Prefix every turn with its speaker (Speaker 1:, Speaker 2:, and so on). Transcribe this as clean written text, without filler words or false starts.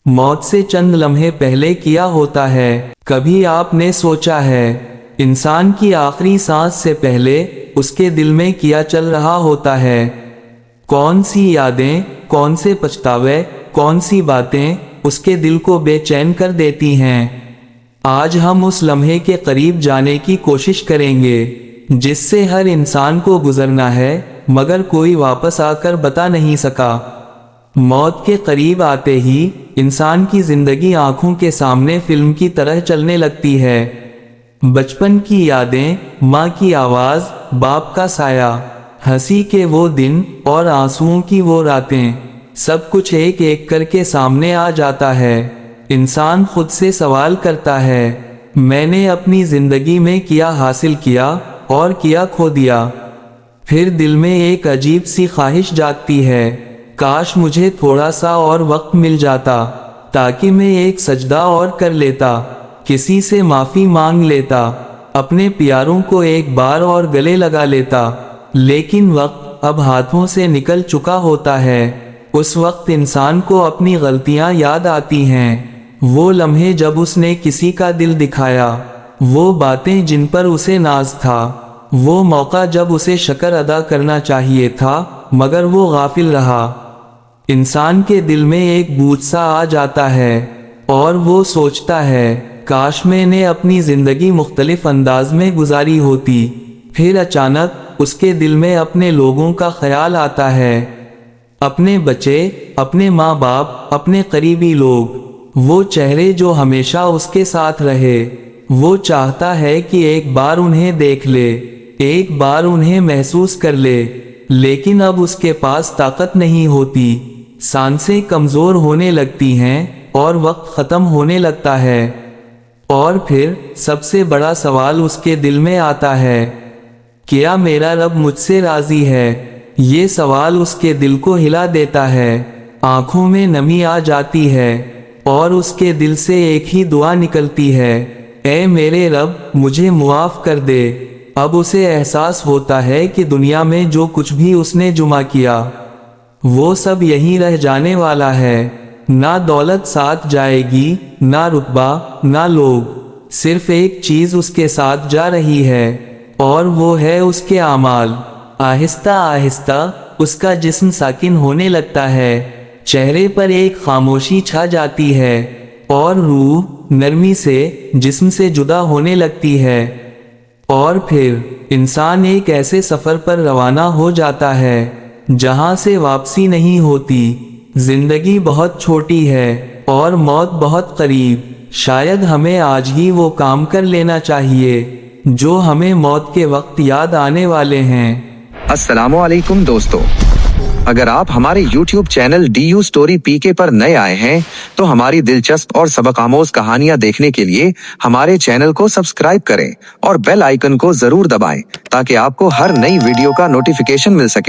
Speaker 1: मौत से चंद लम्हे पहले किया होता है। कभी आपने सोचा है इंसान की आखिरी सांस से पहले उसके दिल में क्या चल रहा होता है? कौन सी यादें, कौन से पछतावे, कौन सी बातें उसके दिल को बेचैन कर देती हैं? आज हम उस लम्हे के करीब जाने की कोशिश करेंगे जिससे हर इंसान को गुजरना है, मगर कोई वापस आकर बता नहीं सका। मौत के करीब आते ही इंसान की जिंदगी आंखों के सामने फिल्म की तरह चलने लगती है। बचपन की यादें, माँ की आवाज, बाप का साया, हंसी के वो दिन और आंसुओं की वो रातें, सब कुछ एक एक करके सामने आ जाता है। इंसान खुद से सवाल करता है, मैंने अपनी जिंदगी में क्या हासिल किया और क्या खो दिया? फिर दिल में एक अजीब सी ख्वाहिश जागती है, काश मुझे थोड़ा सा और वक्त मिल जाता ताकि मैं एक सजदा और कर लेता, किसी से माफी मांग लेता, अपने प्यारों को एक बार और गले लगा लेता। लेकिन वक्त अब हाथों से निकल चुका होता है। उस वक्त इंसान को अपनी गलतियां याद आती हैं, वो लम्हे जब उसने किसी का दिल दिखाया, वो बातें जिन पर उसे नाज था, वो मौका जब उसे शुक्र अदा करना चाहिए था मगर वो गाफिल रहा। इंसान के दिल में एक बोझ सा आ जाता है और वो सोचता है, काश मैंने अपनी जिंदगी मुख्तलिफ अंदाज में गुजारी होती। फिर अचानक उसके दिल में अपने लोगों का ख्याल आता है, अपने बच्चे, अपने माँ बाप, अपने करीबी लोग, वो चेहरे जो हमेशा उसके साथ रहे। वो चाहता है कि एक बार उन्हें देख ले, एक बार उन्हें महसूस कर ले, लेकिन अब उसके पास ताकत नहीं होती। सांसें कमजोर होने लगती हैं और वक्त खत्म होने लगता है। और फिर सबसे बड़ा सवाल उसके दिल में आता है, क्या मेरा रब मुझसे राजी है? ये सवाल उसके दिल को हिला देता है, आंखों में नमी आ जाती है और उसके दिल से एक ही दुआ निकलती है, ऐ मेरे रब मुझे मुआफ कर दे। अब उसे एहसास होता है कि दुनिया में जो कुछ भी उसने जुमा किया वो सब यहीं रह जाने वाला है। ना दौलत साथ जाएगी, ना रुतबा, ना लोग, सिर्फ एक चीज उसके साथ जा रही है और वो है उसके आमाल। आहिस्ता आहिस्ता उसका जिस्म साकिन होने लगता है, चेहरे पर एक खामोशी छा जाती है और रूह नरमी से जिस्म से जुदा होने लगती है। और फिर इंसान एक ऐसे सफर पर रवाना हो जाता है जहां से वापसी नहीं होती। जिंदगी बहुत छोटी है और मौत बहुत करीब। शायद हमें आज ही वो काम कर लेना चाहिए जो हमें मौत के वक्त याद आने वाले हैं।
Speaker 2: अस्सलामुअलैकुम दोस्तों, अगर आप हमारे YouTube channel DU story PK पर नए आए हैं तो हमारी दिलचस्प और सबक आमोज कहानियां देखने के लिए हमारे चैनल को सब्सक्राइब करें और बेल आइकन को जरूर दबाएं ताकि आपको हर नई वीडियो का नोटिफिकेशन मिल सके।